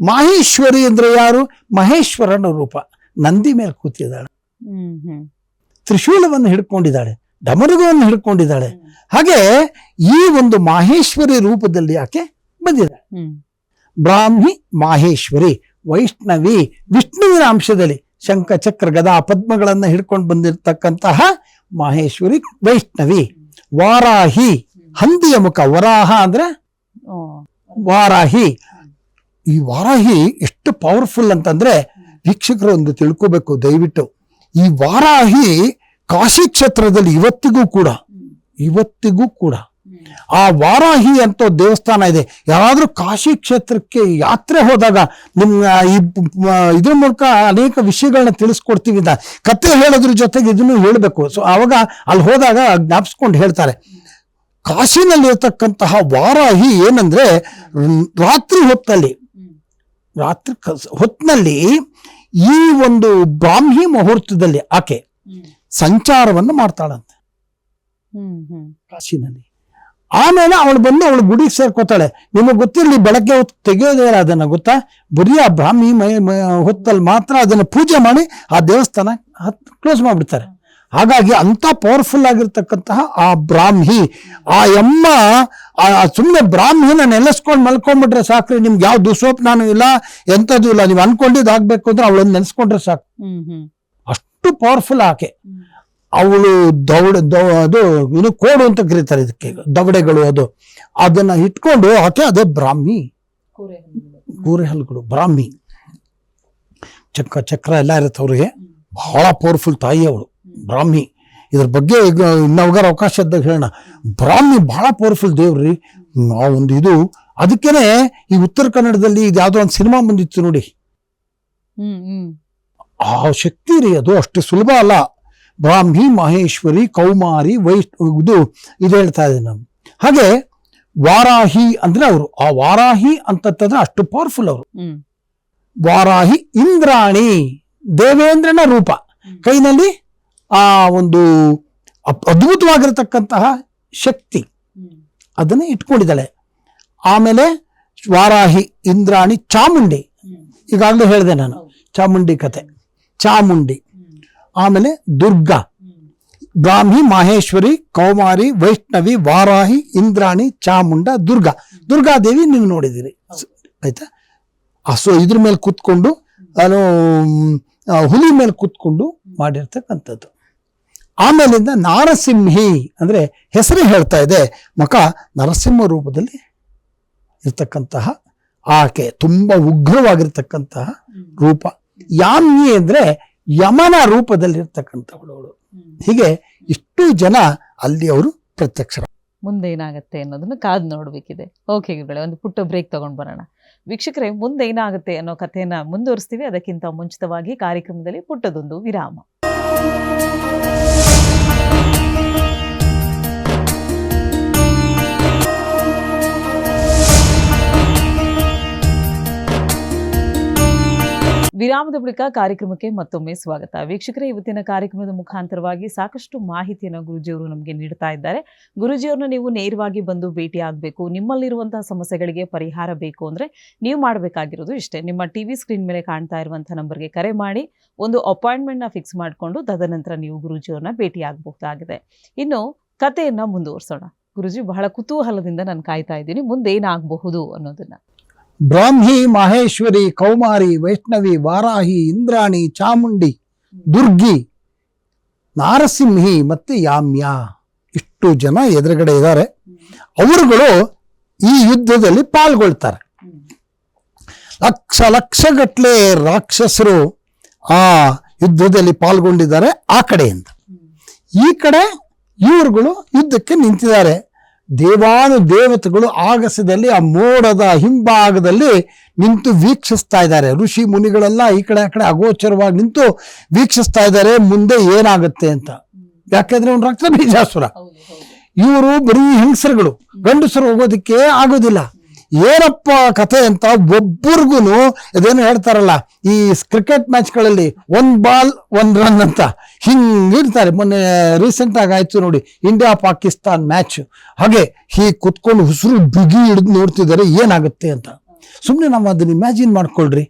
ಮಾಹೇಶ್ವರಿ ಅಂದ್ರೆ ಯಾರು? ಮಹೇಶ್ವರನ ರೂಪ. ನಂದಿ ಮೇಲೆ ಕೂತಿದ್ದಾಳೆ, ತ್ರಿಶೂಲವನ್ನು ಹಿಡ್ಕೊಂಡಿದ್ದಾಳೆ, ಡಮರುಗವನ್ನು ಹಿಡ್ಕೊಂಡಿದ್ದಾಳೆ. ಹಾಗೆ ಈ ಒಂದು ಮಾಹೇಶ್ವರಿ ರೂಪದಲ್ಲಿ ಆಕೆ ಬಂದಿದ್ದಾಳೆ. ಬ್ರಾಹ್ಮಿ ಮಾಹೇಶ್ವರಿ ವೈಷ್ಣವಿ, ವಿಷ್ಣುವಿನ ಅಂಶದಲ್ಲಿ ಶಂಖ ಚಕ್ರ ಗದಾ ಪದ್ಮಗಳನ್ನ ಹಿಡ್ಕೊಂಡು ಬಂದಿರತಕ್ಕಂತಹ ಮಾಹೇಶ್ವರಿ ವೈಷ್ಣವಿ. ವಾರಾಹಿ, ಹಂದಿಯ ಮುಖ. ವರಾಹ ಅಂದ್ರೆ ವಾರಾಹಿ. ಈ ವಾರಾಹಿ ಎಷ್ಟು ಪವರ್ಫುಲ್ ಅಂತಂದ್ರೆ ವೀಕ್ಷಕರು ಒಂದು ತಿಳ್ಕೋಬೇಕು ದಯವಿಟ್ಟು. ಈ ವಾರಾಹಿ ಕಾಶಿ ಕ್ಷೇತ್ರದಲ್ಲಿ ಇವತ್ತಿಗೂ ಕೂಡ ಆ ವಾರಾಹಿ ಅಂತ ದೇವಸ್ಥಾನ ಇದೆ. ಯಾರಾದ್ರೂ ಕಾಶಿ ಕ್ಷೇತ್ರಕ್ಕೆ ಯಾತ್ರೆ ಹೋದಾಗ ಇದ್ರ ಮೂಲಕ ಅನೇಕ ವಿಷಯಗಳನ್ನ ತಿಳಿಸ್ಕೊಡ್ತೀವಿ. ಕತೆ ಹೇಳೋದ್ರ ಜೊತೆಗೆ ಇದನ್ನು ಹೇಳಬೇಕು. ಸೊ ಆವಾಗ ಅಲ್ಲಿ ಹೋದಾಗ ಜ್ಞಾಪಿಸ್ಕೊಂಡು ಹೇಳ್ತಾರೆ. ಕಾಶಿನಲ್ಲಿರ್ತಕ್ಕಂತಹ ವಾರಾಹಿ ಏನಂದ್ರೆ ರಾತ್ರಿ ಹೊತ್ತಿನಲ್ಲಿ ಈ ಒಂದು ಬ್ರಾಹ್ಮಿ ಮುಹೂರ್ತದಲ್ಲಿ ಆಕೆ ಸಂಚಾರವನ್ನು ಮಾಡ್ತಾಳಂತೆ ಕಾಶಿನಲ್ಲಿ. ಆಮೇಲೆ ಅವಳು ಗುಡಿಗೆ ಸೇರ್ಕೋತಾಳೆ. ನಿಮಗೆ ಗೊತ್ತಿರಲಿ, ಬೆಳಗ್ಗೆ ಹೊತ್ತು ತೆಗೆಯೋದೇ ಇಲ್ಲ ಅದನ್ನ, ಗೊತ್ತಾ? ಬರೀ ಆ ಬ್ರಾಹ್ಮಿ ಹೊತ್ತಲ್ಲಿ ಮಾತ್ರ ಅದನ್ನ ಪೂಜೆ ಮಾಡಿ ಆ ದೇವಸ್ಥಾನ ಕ್ಲೋಸ್ ಮಾಡ್ಬಿಡ್ತಾರೆ. ಹಾಗಾಗಿ ಅಂತ ಪವರ್ಫುಲ್ ಆಗಿರ್ತಕ್ಕಂತಹ ಆ ಬ್ರಾಹ್ಮಿ, ಆ ಯಮ್ಮ ಸುಮ್ಮನೆ ಬ್ರಾಹ್ಮಿನ ನೆನೆಸ್ಕೊಂಡು ಮಲ್ಕೊಂಡ್ಬಿಟ್ರೆ ಸಾಕ್ರಿ, ನಿಮ್ಗೆ ಯಾವ ದುಸ್ವಪ್ನಾನು ಇಲ್ಲ, ಎಂಥದ್ದು ಇಲ್ಲ. ನೀವು ಅನ್ಕೊಂಡಿದ್ದು ಆಗ್ಬೇಕು ಅಂದ್ರೆ ಅವಳನ್ನ ನೆನೆಸ್ಕೊಂಡ್ರೆ ಸಾಕು. ಅಷ್ಟು ಪವರ್ಫುಲ್ ಆಕೆ. ಅವಳು ಅದು ಇನ್ನು ಕೋಡು ಅಂತ ಕರೀತಾರೆ ಇದಕ್ಕೆ, ದವಡೆಗಳು. ಅದನ್ನ ಇಟ್ಕೊಂಡು ಆಕೆ ಅದೇ ಬ್ರಾಹ್ಮಿ, ಕೂರೆಹಲ್ಗಳು ಬ್ರಾಹ್ಮಿ. ಚಕ್ರ ಎಲ್ಲ ಇರುತ್ತೆ ಅವ್ರಿಗೆ. ಬಹಳ ಪವರ್ಫುಲ್ ತಾಯಿ ಅವಳು ಬ್ರಾಹ್ಮಿ. ಇದ್ರ ಬಗ್ಗೆ ಈಗ ಇನ್ನೊಂದು ಅವಕಾಶ ಇದ್ದಾಗ ಹೇಳೋಣ. ಬ್ರಾಹ್ಮಿ ಬಹಳ ಪವರ್ಫುಲ್ ದೇವ್ರಿ. ಒಂದು ಇದು ಅದಕ್ಕೇನೆ ಈ ಉತ್ತರ ಕನ್ನಡದಲ್ಲಿ ಇದು ಯಾವ್ದೋ ಒಂದು ಸಿನಿಮಾ ಬಂದಿತ್ತು ನೋಡಿ, ಆ ಶಕ್ತಿ ರೀ ಅದು ಅಷ್ಟು ಸುಲಭ ಅಲ್ಲ. ಬ್ರಾಹ್ಮಿ ಮಹೇಶ್ವರಿ ಕೌಮಾರಿ ಇದು ಹೇಳ್ತಾ ಇದ್ದೀನಿ ನಾನು. ಹಾಗೆ ವಾರಾಹಿ ಅಂದ್ರೆ ಅವರು, ಆ ವಾರಾಹಿ ಅಂತಂದ್ರೆ ಅಷ್ಟು ಪವರ್ಫುಲ್ ಅವರು. ವಾರಾಹಿ ಇಂದ್ರಾಣಿ, ದೇವೇಂದ್ರನ ರೂಪ. ಕೈನಲ್ಲಿ ಆ ಒಂದು ಅದ್ಭುತವಾಗಿರತಕ್ಕಂತಹ ಶಕ್ತಿ ಅದನ್ನ ಇಟ್ಕೊಂಡಿದ್ದಾಳೆ. ಆಮೇಲೆ ವಾರಾಹಿ ಇಂದ್ರಾಣಿ ಚಾಮುಂಡಿ, ಈಗಾಗಲೇ ಹೇಳಿದೆ ನಾನು ಚಾಮುಂಡಿ ಕತೆ, ಚಾಮುಂಡಿ. ಆಮೇಲೆ ದುರ್ಗಾ, ಬ್ರಾಹ್ಮಿ ಮಾಹೇಶ್ವರಿ ಕೌಮಾರಿ ವೈಷ್ಣವಿ ವಾರಾಹಿ ಇಂದ್ರಾಣಿ ಚಾಮುಂಡ ದುರ್ಗಾದೇವಿ ನೀವು ನೋಡಿದಿರಿ ಆಯ್ತಾ. ಸೊ ಇದ್ರ ಮೇಲೆ ಕೂತ್ಕೊಂಡು ನಾನು ಹುಲಿ ಮೇಲೆ ಕೂತ್ಕೊಂಡು ಮಾಡಿರ್ತಕ್ಕಂಥದ್ದು. ಆಮೇಲಿಂದ ನಾರಸಿಂಹಿ ಅಂದ್ರೆ ಹೆಸರೇ ಹೇಳ್ತಾ ಇದೆ, ಮಖ ನರಸಿಂಹ ರೂಪದಲ್ಲಿ ಇರ್ತಕ್ಕಂತಹ ಆಕೆ, ತುಂಬಾ ಉಗ್ರವಾಗಿರ್ತಕ್ಕಂತಹ ರೂಪ. ಯಾಮ್ನಿ ಅಂದ್ರೆ ಯಮನ ರೂಪದಲ್ಲಿರ್ತಕ್ಕಂಥವಳು. ಹೀಗೆ ಇಷ್ಟು ಜನ ಅಲ್ಲಿ ಅವರು ಪ್ರತ್ಯಕ್ಷ. ಮುಂದೆ ಏನಾಗುತ್ತೆ ಅನ್ನೋದನ್ನ ಕಾದು ನೋಡ್ಬೇಕಿದೆ. ಓಕೆ ಗುರುಗಳೇ, ಒಂದು ಪುಟ್ಟ ಬ್ರೇಕ್ ತಗೊಂಡ್ ಬರೋಣ. ವೀಕ್ಷಕರೇ, ಮುಂದೆ ಏನಾಗುತ್ತೆ ಅನ್ನೋ ಕಥೆಯನ್ನ ಮುಂದುವರಿಸ್ತೀವಿ. ಅದಕ್ಕಿಂತ ಮುಂಚಿತವಾಗಿ ಕಾರ್ಯಕ್ರಮದಲ್ಲಿ ಪುಟ್ಟದೊಂದು ವಿರಾಮ. ವಿರಾಮದ ಬಳಿಕ ಕಾರ್ಯಕ್ರಮಕ್ಕೆ ಮತ್ತೊಮ್ಮೆ ಸ್ವಾಗತ. ವೀಕ್ಷಕರೇ, ಇವತ್ತಿನ ಕಾರ್ಯಕ್ರಮದ ಮುಖಾಂತರವಾಗಿ ಸಾಕಷ್ಟು ಮಾಹಿತಿಯನ್ನು ಗುರುಜಿಯವರು ನಮಗೆ ನೀಡ್ತಾ ಇದ್ದಾರೆ. ಗುರುಜಿಯವ್ರನ್ನ ನೀವು ನೇರವಾಗಿ ಬಂದು ಭೇಟಿ ಆಗಬೇಕು, ನಿಮ್ಮಲ್ಲಿರುವಂತಹ ಸಮಸ್ಯೆಗಳಿಗೆ ಪರಿಹಾರ ಬೇಕು ಅಂದ್ರೆ ನೀವು ಮಾಡಬೇಕಾಗಿರೋದು ಇಷ್ಟೇ. ನಿಮ್ಮ ಟಿವಿ ಸ್ಕ್ರೀನ್ ಮೇಲೆ ಕಾಣ್ತಾ ಇರುವಂತಹ ನಂಬರ್ಗೆ ಕರೆ ಮಾಡಿ ಒಂದು ಅಪಾಯಿಂಟ್ಮೆಂಟ್ನ ಫಿಕ್ಸ್ ಮಾಡಿಕೊಂಡು ತದನಂತರ ನೀವು ಗುರುಜಿಯವ್ರನ್ನ ಭೇಟಿ ಆಗಬಹುದಾಗಿದೆ. ಇನ್ನು ಕಥೆಯನ್ನ ಮುಂದುವರಿಸೋಣ. ಗುರುಜಿ, ಬಹಳ ಕುತೂಹಲದಿಂದ ನಾನು ಕಾಯ್ತಾ ಇದ್ದೀನಿ ಮುಂದೆ ಏನಾಗಬಹುದು ಅನ್ನೋದನ್ನ. ಬ್ರಾಹ್ಮಿ ಮಹೇಶ್ವರಿ ಕೌಮಾರಿ ವೈಷ್ಣವಿ ವಾರಾಹಿ ಇಂದ್ರಾಣಿ ಚಾಮುಂಡಿ ದುರ್ಗಿ ನಾರಸಿಂಹಿ ಮತ್ತೆ ಯಾಮ್ಯ, ಇಷ್ಟು ಜನ ಎದುರುಗಡೆ ಇದ್ದಾರೆ. ಅವರುಗಳು ಈ ಯುದ್ಧದಲ್ಲಿ ಪಾಲ್ಗೊಳ್ತಾರೆ. ಲಕ್ಷಗಟ್ಟಲೆ ರಾಕ್ಷಸರು ಆ ಯುದ್ಧದಲ್ಲಿ ಪಾಲ್ಗೊಂಡಿದ್ದಾರೆ ಆ ಕಡೆಯಿಂದ. ಈ ಕಡೆ ಇವರುಗಳು ಯುದ್ಧಕ್ಕೆ ನಿಂತಿದ್ದಾರೆ. ದೇವತೆಗಳು ಆಗಸದಲ್ಲಿ ಆ ಮೋಡದ ಹಿಂಭಾಗದಲ್ಲಿ ನಿಂತು ವೀಕ್ಷಿಸ್ತಾ ಇದ್ದಾರೆ. ಋಷಿ ಮುನಿಗಳೆಲ್ಲ ಈ ಕಡೆ ಆ ಕಡೆ ಅಗೋಚರವಾಗಿ ನಿಂತು ವೀಕ್ಷಿಸ್ತಾ ಇದ್ದಾರೆ ಮುಂದೆ ಏನಾಗುತ್ತೆ ಅಂತ. ಯಾಕೆಂದ್ರೆ ಒಂದು ರಕ್ತ ಬೀಜಾಸುರ. ಇವರು ಬರೀ ಹೆಂಗಸರುಗಳು, ಗಂಡಸರು ಹೋಗೋದಿಕ್ಕೆ ಆಗೋದಿಲ್ಲ. ಏನಪ್ಪ ಕಥೆ ಅಂತ ಒಬ್ಬರಿಗೂ ಅದೇನು ಹೇಳ್ತಾರಲ್ಲ ಈ ಕ್ರಿಕೆಟ್ ಮ್ಯಾಚ್ಗಳಲ್ಲಿ 1 ಬಾಲ್ 1 ರನ್ ಅಂತ, ಹಿಂಗಿರ್ತಾರೆ. ಮೊನ್ನೆ ರೀಸೆಂಟ್ ಆಗಿ ಆಯ್ತು ನೋಡಿ, ಇಂಡಿಯಾ ಪಾಕಿಸ್ತಾನ್ ಮ್ಯಾಚ್. ಹಾಗೆ ಹೀಗೆ ಕುತ್ಕೊಂಡು ಉಸಿರು ಬಿಗಿ ಹಿಡಿದು ನೋಡ್ತಿದ್ದಾರೆ ಏನಾಗುತ್ತೆ ಅಂತ. ಸುಮ್ಮನೆ ನಾವು ಅದನ್ನ ಇಮ್ಯಾಜಿನ್ ಮಾಡ್ಕೊಳ್ರಿ,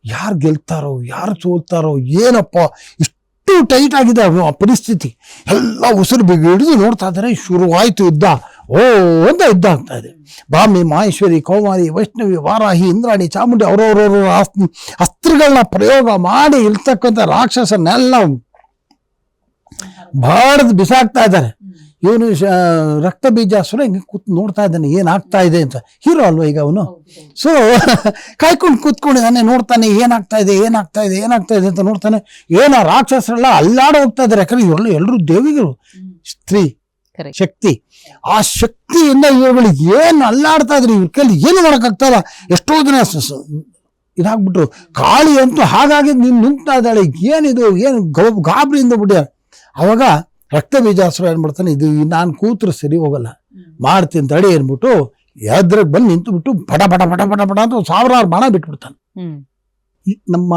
ಯಾರು ಗೆಲ್ತಾರೋ ಯಾರು ಸೋಲ್ತಾರೋ ಏನಪ್ಪ, ಇಷ್ಟು ಟೈಟ್ ಆಗಿದೆ ಆ ಪರಿಸ್ಥಿತಿ. ಎಲ್ಲ ಉಸಿರು ಬಿಗಿ ಹಿಡಿದು ನೋಡ್ತಾ ಇದ್ದಾರೆ. ಶುರುವಾಯ್ತು ಯುದ್ಧ. ಓ ಅಂತ ಯುದ್ಧ ಆಗ್ತಾ ಇದೆ. ಬ್ರಾಹ್ಮಿ, ಮಹೇಶ್ವರಿ, ಕೌಮಾರಿ, ವೈಷ್ಣವಿ, ವಾರಾಹಿ, ಇಂದ್ರಾಣಿ, ಚಾಮುಂಡಿ ಅವರವರವರ ಅಸ್ತ್ರಗಳನ್ನ ಪ್ರಯೋಗ ಮಾಡಿ ಇರ್ತಕ್ಕಂಥ ರಾಕ್ಷಸನ್ನೆಲ್ಲ ಬಾಡ್ದು ಬಿಸಾಕ್ತಾ ಇದ್ದಾರೆ. ಇವನು ರಕ್ತ ಬೀಜಾಸುರ ಹಿಂಗೆ ಕೂತ್ ನೋಡ್ತಾ ಇದ್ದಾನೆ ಏನಾಗ್ತಾ ಇದೆ ಅಂತ. ಹೀರೋ ಅಲ್ವಾ ಈಗ ಅವನು. ಸೊ ಕಾಯ್ಕೊಂಡು ಕೂತ್ಕೊಂಡಿದ್ದಾನೆ, ನೋಡ್ತಾನೆ ಏನಾಗ್ತಾ ಇದೆ ಏನಾಗ್ತಾ ಇದೆ ಏನಾಗ್ತಾ ಇದೆ ಅಂತ ನೋಡ್ತಾನೆ. ಏನೋ ರಾಕ್ಷಸರೆಲ್ಲ ಅಲ್ಲಾಡ ಹೋಗ್ತಾ ಇದ್ದಾರೆ. ಯಾಕಂದ್ರೆ ಇವರೆಲ್ಲ ಎಲ್ಲರೂ ದೇವಿಗಳು, ಸ್ತ್ರೀ ಶಕ್ತಿ. ಆ ಶಕ್ತಿಯಿಂದ ಇವುಗಳಿಗೆ ಏನು ಅಲ್ಲಾಡ್ತಾ ಇದ್ರು, ಇವ್ರ ಕೈಲಿ ಏನು ಮಾಡೋಕ್ಕಾಗ್ತಾ ಇಲ್ಲ. ಎಷ್ಟೋ ದಿನ ಇದಾಗ್ಬಿಟ್ರು. ಕಾಳಿ ಅಂತೂ ಹಾಗಾಗಿ ನೀನು ನಿಂತಾ ಇದ್ದಾಳೆ, ಏನಿದು ಏನು ಗಾಬರಿಯಿಂದ ಬಿಟ್ಟ. ಅವಾಗ ರಕ್ತ ಬೀಜಾಸುರ ಏನ್ ಮಾಡ್ತಾನೆ, ಇದು ನಾನು ಕೂತ್ರು ಸರಿ ಹೋಗಲ್ಲ, ಮಾಡ್ತೀನಿ ತಡಿ ಏನ್ಬಿಟ್ಟು ಎದ್ರಾಗ ಬಂದು ನಿಂತು ಬಿಟ್ಟು ಪಟ ಪಟ ಪಟ ಪಟ ಪಟ ಅಂತ ಸಾವಿರಾರು ಬಾಣ ಬಿಟ್ಬಿಡ್ತಾನೆ. ನಮ್ಮ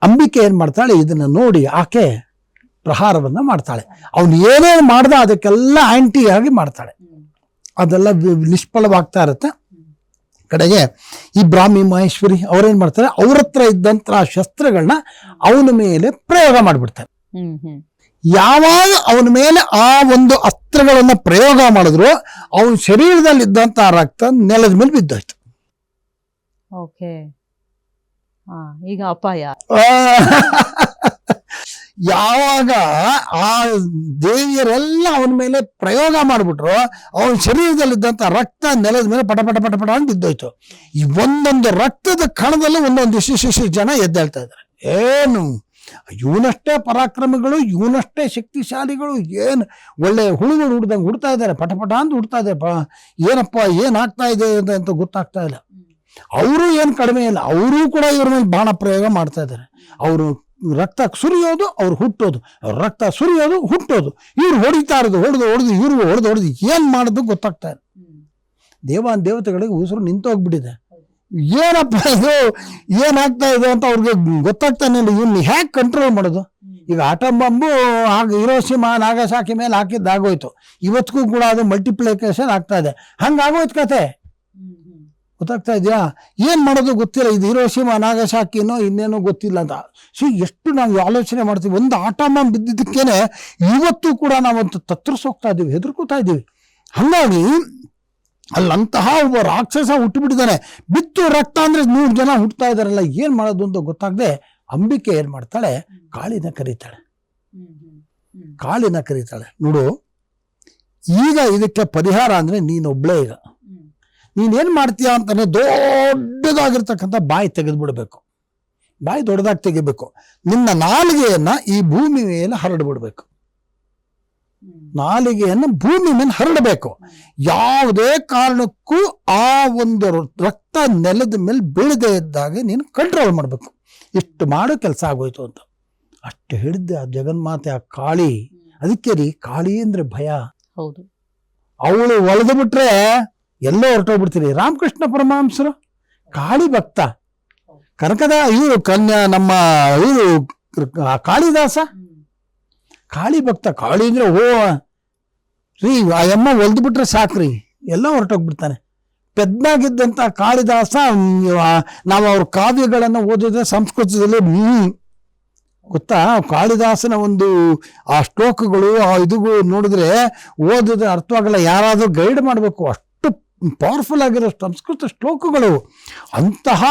ಅಂಬಿಕೆ ಏನ್ ಮಾಡ್ತಾಳೆ, ಇದನ್ನ ನೋಡಿ ಆಕೆ ಪ್ರಹಾರವನ್ನ ಮಾಡ್ತಾಳೆ. ಅವನು ಏನೇನು ಮಾಡ್ದ ಅದಕ್ಕೆಲ್ಲ ಆಂಟಿ ಆಗಿ ಮಾಡ್ತಾಳೆ. ಅದೆಲ್ಲ ನಿಷ್ಫಲವಾಗ್ತಾ ಇರುತ್ತೆ. ಕಡೆಗೆ ಈ ಬ್ರಾಹ್ಮಿ, ಮಹೇಶ್ವರಿ ಅವ್ರೇನ್ ಮಾಡ್ತಾರೆ, ಅವ್ರ ಹತ್ರ ಇದ್ದಂತ ಶಸ್ತ್ರಗಳನ್ನ ಅವನ ಮೇಲೆ ಪ್ರಯೋಗ ಮಾಡ್ಬಿಡ್ತಾರೆ. ಯಾವಾಗ ಅವನ ಮೇಲೆ ಆ ಒಂದು ಅಸ್ತ್ರಗಳನ್ನ ಪ್ರಯೋಗ ಮಾಡಿದ್ರು ಅವನ ಶರೀರದಲ್ಲಿ ಇದ್ದಂತ ರಕ್ತ ನೆಲದ ಮೇಲೆ ಬಿದ್ದೋಯ್ತು. ಈಗ ಅಪಾಯ. ಯಾವಾಗ ಆ ದೇವಿಯರೆಲ್ಲ ಅವನ ಮೇಲೆ ಪ್ರಯೋಗ ಮಾಡ್ಬಿಟ್ರು ಅವನ ಶರೀರದಲ್ಲಿದ್ದಂತ ರಕ್ತ ನೆಲದ ಮೇಲೆ ಪಟ ಪಟ ಪಟ ಪಟ ಅಂತ ಬಿದ್ದೋಯ್ತು. ಈ ಒಂದೊಂದು ರಕ್ತದ ಕಣದಲ್ಲೂ ಒಂದೊಂದು ಇಷ್ಟು ಜನ ಎದ್ದೇಳ್ತಾ ಇದ್ದಾರೆ. ಏನು ಇವನಷ್ಟೇ ಪರಾಕ್ರಮಿಗಳು, ಇವನಷ್ಟೇ ಶಕ್ತಿಶಾಲಿಗಳು, ಏನು ಒಳ್ಳೆ ಹುಳುಗಳು ಹುಡ್ದಂಗೆ ಹುಡ್ತಾ ಇದ್ದಾರೆ, ಪಟಪಟ ಅಂತ ಹುಡ್ತಾ ಇದ್ದಾರೆ. ಏನಪ್ಪ ಏನಾಗ್ತಾ ಇದೆ ಅಂತ ಗೊತ್ತಾಗ್ತಾ ಇಲ್ಲ. ಅವರು ಏನು ಕಡಿಮೆ ಇಲ್ಲ, ಅವರೂ ಕೂಡ ಇವ್ರ ಮೇಲೆ ಬಾಣ ಪ್ರಯೋಗ ಮಾಡ್ತಾ ಇದ್ದಾರೆ. ಅವರು ರಕ್ತ ಸುರಿಯೋದು, ಅವ್ರು ಹುಟ್ಟೋದು, ಅವ್ರ ರಕ್ತ ಸುರಿಯೋದು ಹುಟ್ಟೋದು, ಇವ್ರು ಹೊಡಿತಾ ಇರೋದು, ಹೊಡೆದು ಇವ್ರಿಗೂ ಹೊಡೆದು ಏನ್ ಮಾಡೋದು ಗೊತ್ತಾಗ್ತಾ ಇಲ್ಲ. ದೇವತೆಗಳಿಗೆ ಉಸಿರು ನಿಂತೋಗ್ಬಿಟ್ಟಿದೆ. ಏನಪ್ಪ ಇದು ಏನಾಗ್ತಾ ಇದೆ ಅಂತ ಅವ್ರಿಗೆ ಗೊತ್ತಾಗ್ತಾನೆ ಇಲ್ಲ. ಇವನ್ನ ಹ್ಯಾಕ್ ಕಂಟ್ರೋಲ್ ಮಾಡೋದು? ಈಗ ಆಟಮ್ ಬಾಂಬು ಹಿರೋಶಿಮಾ ನಾಗಸಾಕಿ ಮೇಲೆ ಹಾಕಿದ್ದಾಗೋಯ್ತು. ಇವತ್ತಿಗೂ ಕೂಡ ಅದು ಮಲ್ಟಿಪ್ಲಿಕೇಶನ್ ಆಗ್ತಾ ಇದೆ. ಹಂಗಾಗೋಯ್ತು ಕತೆ. ಗೊತ್ತಾಗ್ತಾ ಇದೆಯಾ? ಏನ್ ಮಾಡೋದು ಗೊತ್ತಿಲ್ಲ. ಇದು ಹಿರೋಶಿಮಾ ನಾಗಸಾಕಿನೋ ಇನ್ನೇನೋ ಗೊತ್ತಿಲ್ಲ ಅಂತ. ಎಷ್ಟು ನಾವು ಆಲೋಚನೆ ಮಾಡ್ತೀವಿ. ಒಂದು ಆಟಮ್ ಬಾಂಬ್ ಬಿದ್ದಿದ್ದಕ್ಕೇನೆ ಇವತ್ತು ಕೂಡ ನಾವಂತೂ ತತ್ತರಿಸೋಗ್ತಾ ಇದ್ದೀವಿ, ಹೆದರ್ಕೋತಾ ಇದ್ದೀವಿ. ಹಂಗಾಗಿ ಅಲ್ಲಂತಹ ಒಬ್ಬ ರಾಕ್ಷಸ ಹುಟ್ಟುಬಿಟ್ಟಿದ್ದಾನೆ. ಬಿತ್ತು ರಕ್ತ ಅಂದ್ರೆ 100 ಜನ ಹುಟ್ಟುತ್ತಾ ಇದಾರಲ್ಲ, ಏನ್ ಮಾಡೋದು ಅಂತ ಗೊತ್ತಾಗದೆ ಅಂಬಿಕೆ ಏನ್ ಮಾಡ್ತಾಳೆ, ಕಾಳಿನ ಕರೀತಾಳೆ. ನೋಡು, ಈಗ ಇದಕ್ಕೆ ಪರಿಹಾರ ಅಂದ್ರೆ ನೀನೊಬ್ಳೇ. ಈಗ ನೀನೇನ್ ಮಾಡ್ತೀಯ ಅಂತಾನೆ ದೊಡ್ಡದಾಗಿರ್ತಕ್ಕಂಥ ಬಾಯಿ ತೆಗೆದ್ಬಿಡ್ಬೇಕು. ಬಾಯಿ ದೊಡ್ಡದಾಗಿ ತೆಗಿಬೇಕು. ನಿನ್ನ ನಾಲಿಗೆಯನ್ನ ಈ ಭೂಮಿ ಮೇಲೆ ಹರಡ್ಬಿಡ್ಬೇಕು. ನಾಲಿಗೆಯನ್ನು ಭೂಮಿ ಮೇಲೆ ಹರಡಬೇಕು. ಯಾವುದೇ ಕಾರಣಕ್ಕೂ ಆ ಒಂದು ರಕ್ತ ನೆಲದ ಮೇಲೆ ಬೀಳದೆ ಇದ್ದಾಗೆ ನೀನು ಕಂಟ್ರೋಲ್ ಮಾಡಬೇಕು. ಇಷ್ಟು ಮಾಡೋ ಕೆಲಸ ಆಗೋಯ್ತು ಅಂತ ಅಷ್ಟು ಹೇಳಿದ್ದೆ ಆ ಜಗನ್ಮಾತೆ, ಆ ಕಾಳಿ. ಅದಕ್ಕೆ ರೀ, ಕಾಳಿ ಅಂದ್ರೆ ಭಯ. ಹೌದು, ಅವಳು ಒಳೆದು ಬಿಟ್ರೆ ಎಲ್ಲೋ ಹೊರಟೋಗ್ಬಿಡ್ತೀರಿ. ರಾಮಕೃಷ್ಣ ಪರಮಹಂಸರು ಕಾಳಿ ಭಕ್ತ. ಕನಕದ ಇವರು ಕನ್ಯಾ ನಮ್ಮ ಇವರು ಕಾಳಿದಾಸ ಕಾಳಿ ಭಕ್ತ. ಕಾಳಿ ಅಂದ್ರೆ ಓ ರೀ, ಆ ಅಮ್ಮ ಒಲ್ದು ಬಿಟ್ರೆ ಸಾಕ್ರಿ, ಎಲ್ಲ ಹೊರಟೋಗ್ಬಿಡ್ತಾನೆ. ಪೆದ್ದಾಗಿದ್ದಂತ ಕಾಳಿದಾಸ, ನಾವು ಅವ್ರ ಕಾವ್ಯಗಳನ್ನು ಓದಿದ್ರೆ ಸಂಸ್ಕೃತದಲ್ಲಿ ಗೊತ್ತಾ, ಕಾಳಿದಾಸನ ಒಂದು ಆ ಶ್ಲೋಕಗಳು ಆ ಇದುಗಳು ನೋಡಿದ್ರೆ ಓದಿದ್ರೆ ಅರ್ಥವಾಗಲ್ಲ. ಯಾರಾದ್ರೂ ಗೈಡ್ ಮಾಡಬೇಕು, ಅಷ್ಟು ಪವರ್ಫುಲ್ ಆಗಿರೋ ಸಂಸ್ಕೃತ ಶ್ಲೋಕಗಳು. ಅಂತಹ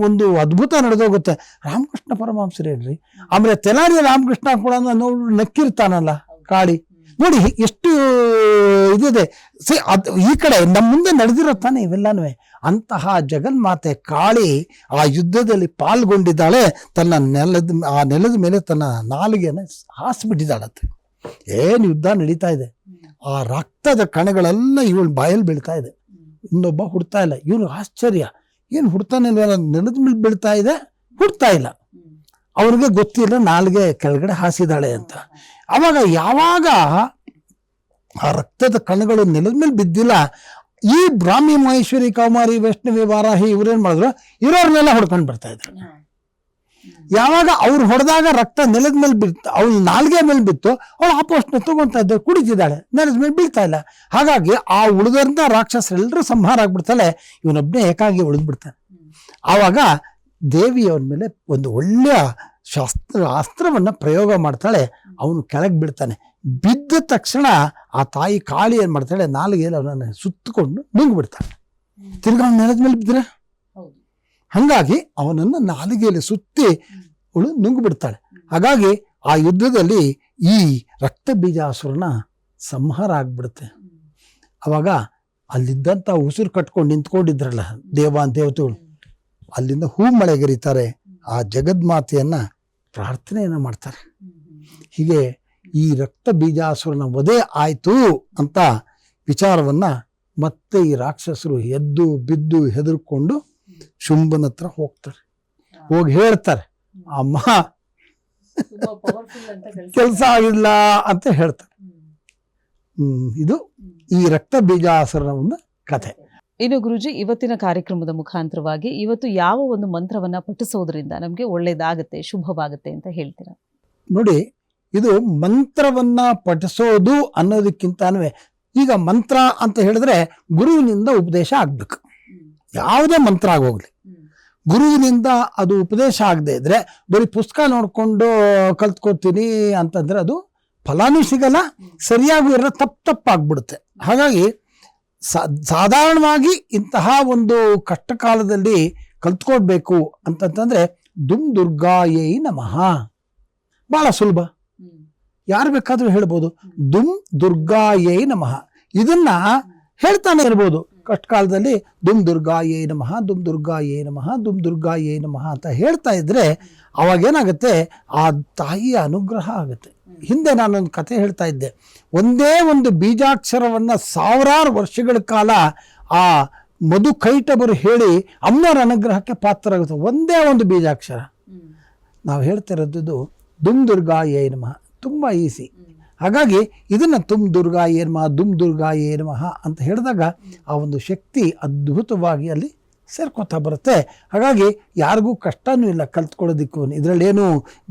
ಒಂದು ಅದ್ಭುತ ನಡೆದೋಗುತ್ತೆ. ರಾಮಕೃಷ್ಣ ಪರಮಹಂಸರು ಹೇಳ್ರಿ. ಆಮೇಲೆ ತೆನಾಲಿ ರಾಮಕೃಷ್ಣ ಕೂಡ ನೋಡಿ ನಕ್ಕಿರ್ತಾನಲ್ಲ ಕಾಳಿ. ನೋಡಿ ಎಷ್ಟು ಇದಿದೆ. ಈ ಕಡೆ ನಮ್ಮ ಮುಂದೆ ನಡೆದಿರೋ ತಾನೆ ಇವೆಲ್ಲನೂ. ಅಂತಹ ಜಗನ್ಮಾತೆ ಕಾಳಿ ಆ ಯುದ್ಧದಲ್ಲಿ ಪಾಲ್ಗೊಂಡಿದ್ದಾಳೆ. ತನ್ನ ನೆಲದ ಮೇಲೆ ತನ್ನ ನಾಲಿಗೆಯನ್ನು ಹಾಸ್ಬಿಟ್ಟಿದ್ದಾಳಂತೆ. ಏನು ಯುದ್ಧ ನಡೀತಾ ಇದೆ. ಆ ರಕ್ತದ ಕಣಗಳೆಲ್ಲ ಇವಳು ಬಾಯಲ್ಲಿ ಬೀಳ್ತಾ ಇದೆ. ಇನ್ನೊಬ್ಬ ಹುಡ್ತಾ ಇಲ್ಲ. ಇವನು ಆಶ್ಚರ್ಯ, ಏನು ಹುಡ್ತಾನೆ ಇಲ್ವಲ್ಲ, ನೆಲದ ಮೇಲೆ ಬೀಳ್ತಾ ಇದೆ, ಹುಡ್ತಾ ಇಲ್ಲ. ಅವ್ರಿಗೆ ಗೊತ್ತಿಲ್ಲ ನಾಲ್ಗೆ ಕೆಳಗಡೆ ಹಾಸಿದಾಳೆ ಅಂತ. ಅವಾಗ ಯಾವಾಗ ಆ ರಕ್ತದ ಕಣಗಳು ನೆಲದ ಮೇಲೆ ಬಿದ್ದಿಲ್ಲ, ಈ ಬ್ರಾಹ್ಮಿ, ಮಹೇಶ್ವರಿ, ಕೌಮಾರಿ, ವೈಷ್ಣವಿ, ವಾರಾಹಿ ಇವ್ರೇನ್ ಮಾಡಿದ್ರು, ಇರೋರ್ನೆಲ್ಲ ಹೊಡ್ಕೊಂಡು ಬರ್ತಾ ಇದ್ರು. ಯಾವಾಗ ಅವ್ರು ಹೊಡೆದಾಗ ರಕ್ತ ನೆಲದ ಮೇಲೆ ಬಿತ್ತು, ಅವಳು ನಾಲ್ಗೆ ಮೇಲೆ ಬಿತ್ತು, ಅವಳು ಆಪೋಸ್ಟ್ನ ತಗೊಂತಾ ಇದ್ದ ಕುಡಿತಿದ್ದಾಳೆ, ನೆಲದ ಮೇಲೆ ಬೀಳ್ತಾ ಇಲ್ಲ. ಹಾಗಾಗಿ ಆ ಉಳಿದಂತ ರಾಕ್ಷಸರೆಲ್ಲರೂ ಸಂಹಾರ ಆಗ್ಬಿಡ್ತಾಳೆ, ಇವನೊಬ್ಬನೇ ಏಕಾಗಿ ಉಳಿದ್ಬಿಡ್ತಾನೆ. ಆವಾಗ ದೇವಿಯವರ ಮೇಲೆ ಒಂದು ಒಳ್ಳೆಯ ಅಸ್ತ್ರವನ್ನ ಪ್ರಯೋಗ ಮಾಡ್ತಾಳೆ. ಅವನು ಕೆಳಗೆ ಬೀಳ್ತಾನೆ. ಬಿದ್ದ ತಕ್ಷಣ ಆ ತಾಯಿ ಕಾಳಿ ಏನ್ ಮಾಡ್ತಾಳೆ, ನಾಲ್ಗೆಯಲ್ಲಿ ಅವನನ್ನು ಸುತ್ತಕೊಂಡು ನುಂಗ್ಬಿಡ್ತಾಳೆ. ತಿರ್ಗಾ ಅವನ ನೆಲದ ಮೇಲೆ ಬಿದ್ದರೆ ಹಂಗಾಗಿ ಅವನನ್ನು ನಾಲಿಗೆಯಲ್ಲಿ ಸುತ್ತಿ ಅವಳು ನುಂಗ್ಬಿಡ್ತಾಳೆ. ಹಾಗಾಗಿ ಆ ಯುದ್ಧದಲ್ಲಿ ಈ ರಕ್ತ ಬೀಜಾಸುರನ ಸಂಹಾರ ಆಗ್ಬಿಡುತ್ತೆ. ಅವಾಗ ಅಲ್ಲಿದ್ದಂತ ಉಸಿರು ಕಟ್ಕೊಂಡು ನಿಂತ್ಕೊಂಡಿದ್ರಲ್ಲ ದೇವತೆಗಳು, ಅಲ್ಲಿಂದ ಹೂ ಮಳೆಗರಿತಾರೆ, ಆ ಜಗನ್ಮಾತೆಯನ್ನ ಪ್ರಾರ್ಥನೆಯನ್ನ ಮಾಡ್ತಾರೆ. ಹೀಗೆ ಈ ರಕ್ತ ಬೀಜಾಸುರನ ವಧೆ ಆಯ್ತು ಅಂತ ವಿಚಾರವನ್ನ ಮತ್ತೆ ಈ ರಾಕ್ಷಸರು ಎದ್ದು ಬಿದ್ದು ಹೆದರ್ಕೊಂಡು ಶುಂಭನ ಹತ್ರ ಹೋಗ್ತಾರೆ. ಹೋಗಿ ಹೇಳ್ತಾರೆ, ಅಮ್ಮ ಕೆಲಸ ಆಗಿಲ್ಲ ಅಂತ ಹೇಳ್ತಾರೆ. ಇದು ಈ ರಕ್ತ ಬೀಜಾಸುರನ ಒಂದು ಕಥೆ. ಇನ್ನು ಗುರುಜಿ, ಇವತ್ತಿನ ಕಾರ್ಯಕ್ರಮದ ಮುಖಾಂತರವಾಗಿ ಇವತ್ತು ಯಾವ ಒಂದು ಮಂತ್ರವನ್ನ ಪಠಿಸೋದ್ರಿಂದ ನಮ್ಗೆ ಒಳ್ಳೇದಾಗತ್ತೆ, ಶುಭವಾಗುತ್ತೆ ಅಂತ ಹೇಳ್ತೀರಾ? ನೋಡಿ, ಇದು ಮಂತ್ರವನ್ನ ಪಠಿಸೋದು ಅನ್ನೋದಕ್ಕಿಂತಾನು ಈಗ ಮಂತ್ರ ಅಂತ ಹೇಳಿದ್ರೆ ಗುರುವಿನಿಂದ ಉಪದೇಶ ಆಗ್ಬೇಕು. ಯಾವುದೇ ಮಂತ್ರ ಆಗೋಗ್ಲಿ, ಗುರುವಿನಿಂದ ಅದು ಉಪದೇಶ ಆಗದೆ ಇದ್ರೆ ಬರೀ ಪುಸ್ತಕ ನೋಡ್ಕೊಂಡು ಕಲ್ತ್ಕೋತೀನಿ ಅಂತಂದ್ರೆ ಅದು ಫಲಾನೂ ಸಿಗಲ್ಲ, ಸರಿಯಾಗೂ ಇರೋ ತಪ್ಪಾಗ್ಬಿಡುತ್ತೆ. ಹಾಗಾಗಿ ಸಾಧಾರಣವಾಗಿ ಇಂತಹ ಒಂದು ಕಷ್ಟ ಕಾಲದಲ್ಲಿ ಕಲ್ತ್ಕೊಡ್ಬೇಕು ಅಂತಂತಂದ್ರೆ ದುಮ್ ದುರ್ಗಾಯೈ ನಮಃ, ಬಹಳ ಸುಲಭ, ಯಾರು ಬೇಕಾದ್ರೂ ಹೇಳ್ಬೋದು. ದುಮ್ ದುರ್ಗಾಯೈ ನಮಃ ಇದನ್ನ ಹೇಳ್ತಾನೆ ಇರ್ಬೋದು ಕಷ್ಟ ಕಾಲದಲ್ಲಿ. ದುಮ್ ದುರ್ಗಾಯೈ ನಮಃ, ದುಮ್ ದುರ್ಗಾಯೈ ನಮಃ, ದುಮ್ ದುರ್ಗಾಯೈ ನಮಃ ಅಂತ ಹೇಳ್ತಾ ಇದ್ರೆ ಅವಾಗ ಏನಾಗುತ್ತೆ, ಆ ತಾಯಿಯ ಅನುಗ್ರಹ ಆಗುತ್ತೆ. ಹಿಂದೆ ನಾನೊಂದು ಕಥೆ ಹೇಳ್ತಾ ಇದ್ದೆ. ಒಂದೇ ಒಂದು ಬೀಜಾಕ್ಷರವನ್ನ ಸಾವಿರಾರು ವರ್ಷಗಳ ಕಾಲ ಆ ಮಧು ಕೈಟಬರು ಹೇಳಿ ಅಮ್ಮನವರ ಅನುಗ್ರಹಕ್ಕೆ ಪಾತ್ರರಾಗುತ್ತೆ. ಒಂದೇ ಒಂದು ಬೀಜಾಕ್ಷರ. ನಾವು ಹೇಳ್ತಾ ಇರೋದು ದುಮ್ ದುರ್ಗಾಯೈ ನಮಃ, ತುಂಬಾ ಈಸಿ. ಹಾಗಾಗಿ ಇದನ್ನ ತುಮ್ ದುರ್ಗಾಯೈ ನಮಃ, ದುಮ್ ದುರ್ಗಾಯೈ ನಮಃ ಅಂತ ಹೇಳಿದಾಗ ಆ ಒಂದು ಶಕ್ತಿ ಅದ್ಭುತವಾಗಿ ಅಲ್ಲಿ ಸೇರ್ಕೋತಾ ಬರುತ್ತೆ. ಹಾಗಾಗಿ ಯಾರಿಗೂ ಕಷ್ಟನೂ ಇಲ್ಲ ಕಲ್ತ್ಕೊಳ್ಳೋದಿಕ್ಕೂ. ಇದರಲ್ಲೇನು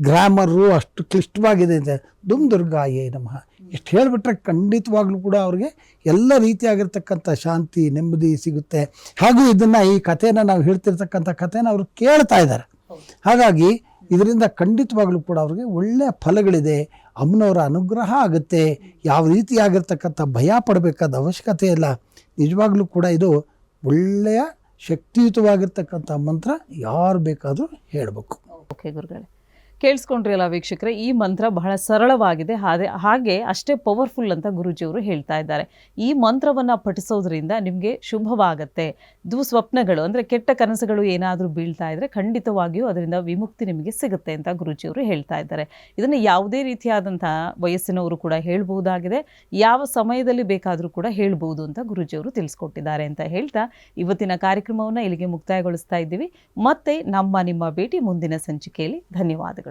ಗ್ರಾಮರು ಅಷ್ಟು ಕ್ಲಿಷ್ಟವಾಗಿದೆ ಇದೆ. ದುಮ್ ದುರ್ಗಾಯೈ ನಮಃ ಇಷ್ಟು ಹೇಳಿಬಿಟ್ರೆ ಖಂಡಿತವಾಗ್ಲೂ ಕೂಡ ಅವ್ರಿಗೆ ಎಲ್ಲ ರೀತಿಯಾಗಿರ್ತಕ್ಕಂಥ ಶಾಂತಿ ನೆಮ್ಮದಿ ಸಿಗುತ್ತೆ. ಹಾಗೂ ಇದನ್ನ ಈ ಕಥೆನ ನಾವು ಹೇಳ್ತಿರ್ತಕ್ಕಂಥ ಕಥೆನ ಅವರು ಕೇಳ್ತಾ ಇದ್ದಾರೆ. ಹಾಗಾಗಿ ಇದರಿಂದ ಖಂಡಿತವಾಗ್ಲೂ ಕೂಡ ಅವ್ರಿಗೆ ಒಳ್ಳೆಯ ಫಲಗಳಿದೆ, ಅಮ್ಮನವರ ಅನುಗ್ರಹ ಆಗುತ್ತೆ. ಯಾವ ರೀತಿಯಾಗಿರ್ತಕ್ಕಂಥ ಭಯ ಪಡಬೇಕಾದ ಅವಶ್ಯಕತೆ ಇಲ್ಲ. ನಿಜವಾಗ್ಲೂ ಕೂಡ ಇದು ಒಳ್ಳೆಯ ಶಕ್ತಿಯುತವಾಗಿರ್ತಕ್ಕಂಥ ಮಂತ್ರ, ಯಾರು ಬೇಕಾದರೂ ಹೇಳಬೇಕು. ಓಕೆ ಗುರುಗಳೇ, ಕೇಳಿಸ್ಕೊಂಡ್ರಿ ಅಲ್ಲ ವೀಕ್ಷಕರೇ, ಈ ಮಂತ್ರ ಬಹಳ ಸರಳವಾಗಿದೆ, ಹಾಗೆ ಅಷ್ಟೇ ಪವರ್ಫುಲ್ ಅಂತ ಗುರುಜಿಯವರು ಹೇಳ್ತಾ ಇದ್ದಾರೆ. ಈ ಮಂತ್ರವನ್ನು ಪಠಿಸೋದ್ರಿಂದ ನಿಮಗೆ ಶುಭವಾಗತ್ತೆ. ದುಸ್ವಪ್ನಗಳು ಅಂದರೆ ಕೆಟ್ಟ ಕನಸುಗಳು ಏನಾದರೂ ಬೀಳ್ತಾ ಇದ್ರೆ ಖಂಡಿತವಾಗಿಯೂ ಅದರಿಂದ ವಿಮುಕ್ತಿ ನಿಮಗೆ ಸಿಗುತ್ತೆ ಅಂತ ಗುರುಜಿಯವರು ಹೇಳ್ತಾ ಇದ್ದಾರೆ. ಇದನ್ನು ಯಾವುದೇ ರೀತಿಯಾದಂತಹ ವಯಸ್ಸಿನವರು ಕೂಡ ಹೇಳ್ಬಹುದಾಗಿದೆ, ಯಾವ ಸಮಯದಲ್ಲಿ ಬೇಕಾದರೂ ಕೂಡ ಹೇಳ್ಬೋದು ಅಂತ ಗುರುಜಿಯವರು ತಿಳಿಸ್ಕೊಟ್ಟಿದ್ದಾರೆ ಅಂತ ಹೇಳ್ತಾ ಇವತ್ತಿನ ಕಾರ್ಯಕ್ರಮವನ್ನು ಇಲ್ಲಿಗೆ ಮುಕ್ತಾಯಗೊಳಿಸ್ತಾ ಇದ್ದೀವಿ. ಮತ್ತೆ ನಿಮ್ಮ ಭೇಟಿ ಮುಂದಿನ ಸಂಚಿಕೆಯಲ್ಲಿ. ಧನ್ಯವಾದಗಳು.